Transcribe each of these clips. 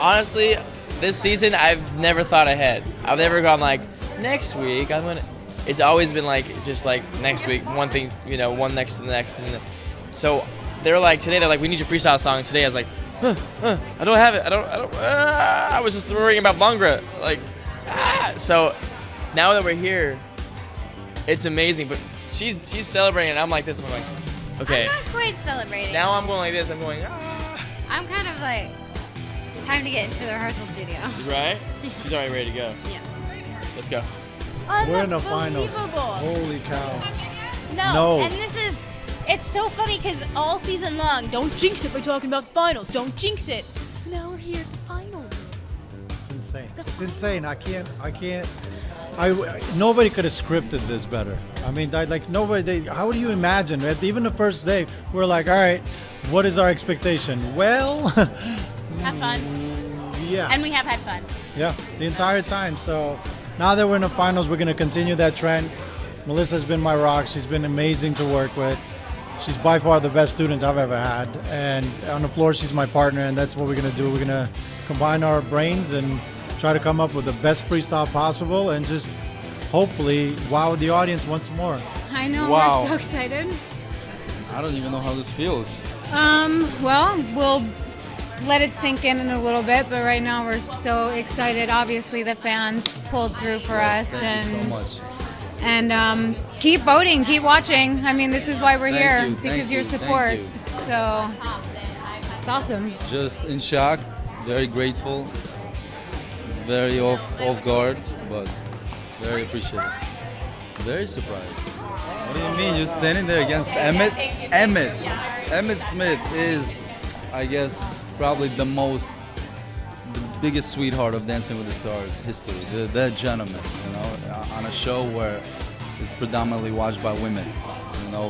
honestly, this season I've never thought ahead. I've never gone like next week I'm gonna. It's always been like just like next week, one thing, one next to the next, and so they're like today they're like we need your freestyle song. Today I was like, I don't have it. I was just worrying about Bangra. Like, so now that we're here, it's amazing. But she's celebrating, and I'm like this. I'm like, okay. I'm not quite celebrating. Now I'm going like this. I'm going. I'm kind of like, it's time to get into the rehearsal studio. Right? She's already ready to go. Yeah. Let's go. We're in the finals. Holy cow. No. And it's so funny because all season long, don't jinx it by talking about the finals. Don't jinx it. Now we're here at the finals. It's insane. It's insane. Nobody could have scripted this better. I mean, how do you imagine? Even the first day, we're like, all right, what is our expectation? Well, have fun. Yeah. And we have had fun. Yeah, the entire time. So now that we're in the finals, we're going to continue that trend. Melissa's been my rock. She's been amazing to work with. She's by far the best student I've ever had. And on the floor, she's my partner, and that's what we're going to do. We're going to combine our brains and try to come up with the best freestyle possible and just hopefully wow the audience once more. I know, Wow. We're so excited. I don't even know how this feels. Well, we'll let it sink in a little bit, but right now we're so excited. Obviously, the fans pulled through for us, Thank you so much. and keep voting, keep watching. I mean, this is why we're Thank here, you, because thank your you, support. thank you. So it's awesome. Just in shock, very grateful, very off guard, but very appreciative. Very surprised. What do you mean? You're standing there against Emmett? Emmett Smith is, I guess, probably the biggest sweetheart of Dancing with the Stars history. The gentleman, on a show where it's predominantly watched by women.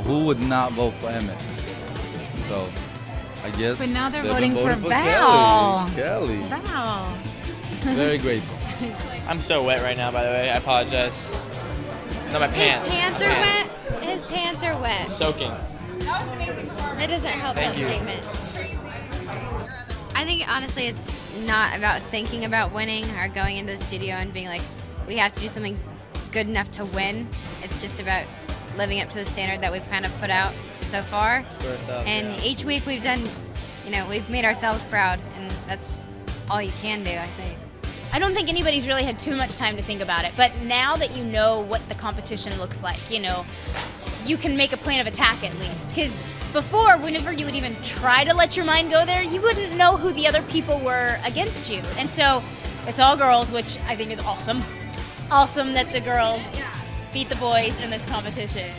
Who would not vote for Emmett? So, I guess. But now they're they've voting been for Val. Kelly. Wow. Very grateful. I'm so wet right now, by the way. I apologize. No, my pants. His pants are wet. His pants are wet. Soaking. That doesn't help Thank that you. statement. I think honestly it's not about thinking about winning or going into the studio and being like, we have to do something good enough to win. It's just about living up to the standard that we've kind of put out so far. For ourselves, And yeah. each week we've done, we've made ourselves proud, and that's all you can do, I think. I don't think anybody's really had too much time to think about it, but now that you know what the competition looks like, you can make a plan of attack at least. Because before, whenever you would even try to let your mind go there, you wouldn't know who the other people were against you. And so it's all girls, which I think is awesome. Awesome that the girls beat the boys in this competition.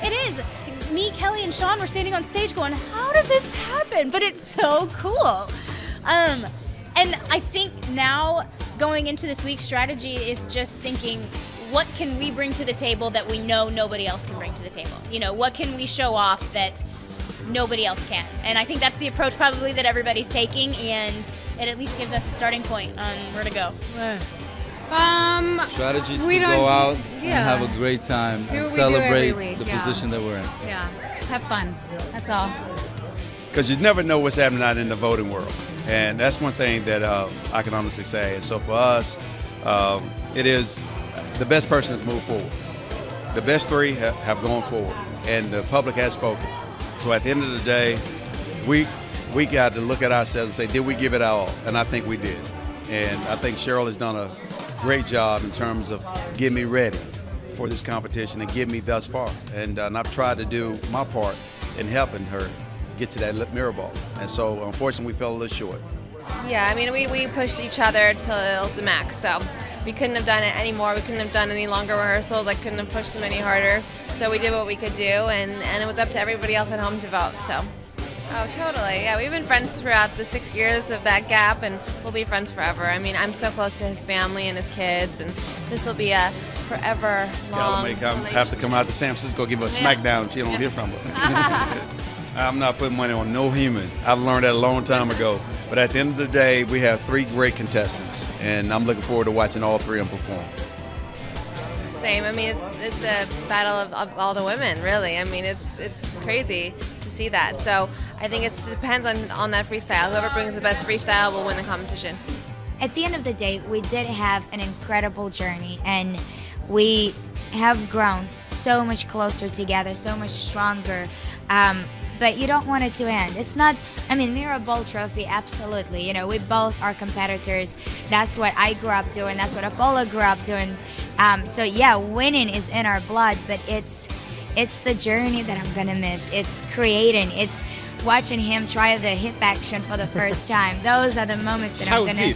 It is. Me, Kelly, and Sean were standing on stage going, how did this happen? But it's so cool. And I think now going into this week's strategy is just thinking, what can we bring to the table that we know nobody else can bring to the table? What can we show off that nobody else can? And I think that's the approach probably that everybody's taking, and it at least gives us a starting point on where to go. Strategies we to don't- go out yeah. and have a great time Do and what we do every celebrate week, the yeah. position that we're in. Yeah, just have fun. That's all. Because you never know what's happening out in the voting world. And that's one thing that I can honestly say. And so for us, it is the best person has moved forward. The best three have gone forward, and the public has spoken. So at the end of the day, we got to look at ourselves and say, did we give it our all? And I think we did. And I think Cheryl has done a great job in terms of getting me ready for this competition and getting me thus far. And I've tried to do my part in helping her get to that mirror ball. And so, unfortunately, we fell a little short. Yeah, I mean, we pushed each other till the max, so we couldn't have done it anymore. We couldn't have done any longer rehearsals. I couldn't have pushed them any harder. So we did what we could do, and it was up to everybody else at home to vote, so. Oh, totally. Yeah, we've been friends throughout the 6 years of that gap, and we'll be friends forever. I mean, I'm so close to his family and his kids, and this will be a forever long Have to come out to San Francisco, give her a smackdown if you don't hear from her. I'm not putting money on no human. I've learned that a long time ago. But at the end of the day, we have three great contestants, and I'm looking forward to watching all three of them perform. Same. I mean, it's the battle of all the women, really. I mean, it's crazy to see that. So I think it depends on that freestyle. Whoever brings the best freestyle will win the competition. At the end of the day, we did have an incredible journey, and we have grown so much closer together, so much stronger. But you don't want it to end. It's not, I mean, Mirror Ball Trophy, absolutely. You know, we both are competitors. That's what I grew up doing. That's what Apollo grew up doing. So yeah, winning is in our blood, but it's the journey that I'm gonna miss. It's creating. It's watching him try the hip action for the first time. Those are the moments that I'm gonna.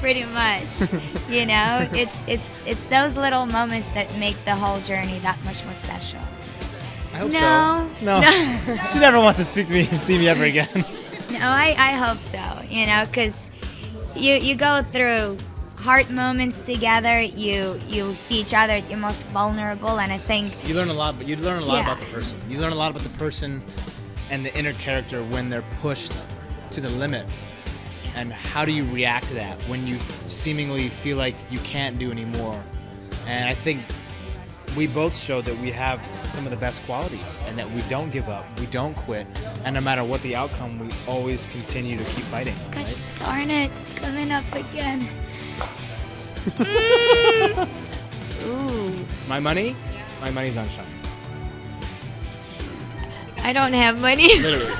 Pretty much. You know, it's those little moments that make the whole journey that much more special. I hope No. so. No. She never wants to speak to me, see me ever again. No, I hope so, you know, because you go through hard moments together, you see each other at your most vulnerable, and I think You learn a lot, but you learn a lot Yeah. about the person. You learn a lot about the person and the inner character when they're pushed to the limit. And how do you react to that when you seemingly feel like you can't do anymore? And I think we both showed that we have some of the best qualities and that we don't give up, we don't quit, and no matter what the outcome, we always continue to keep fighting. gosh darn it, it's coming up again. Ooh, My money's on Sean. I don't have money. Literally.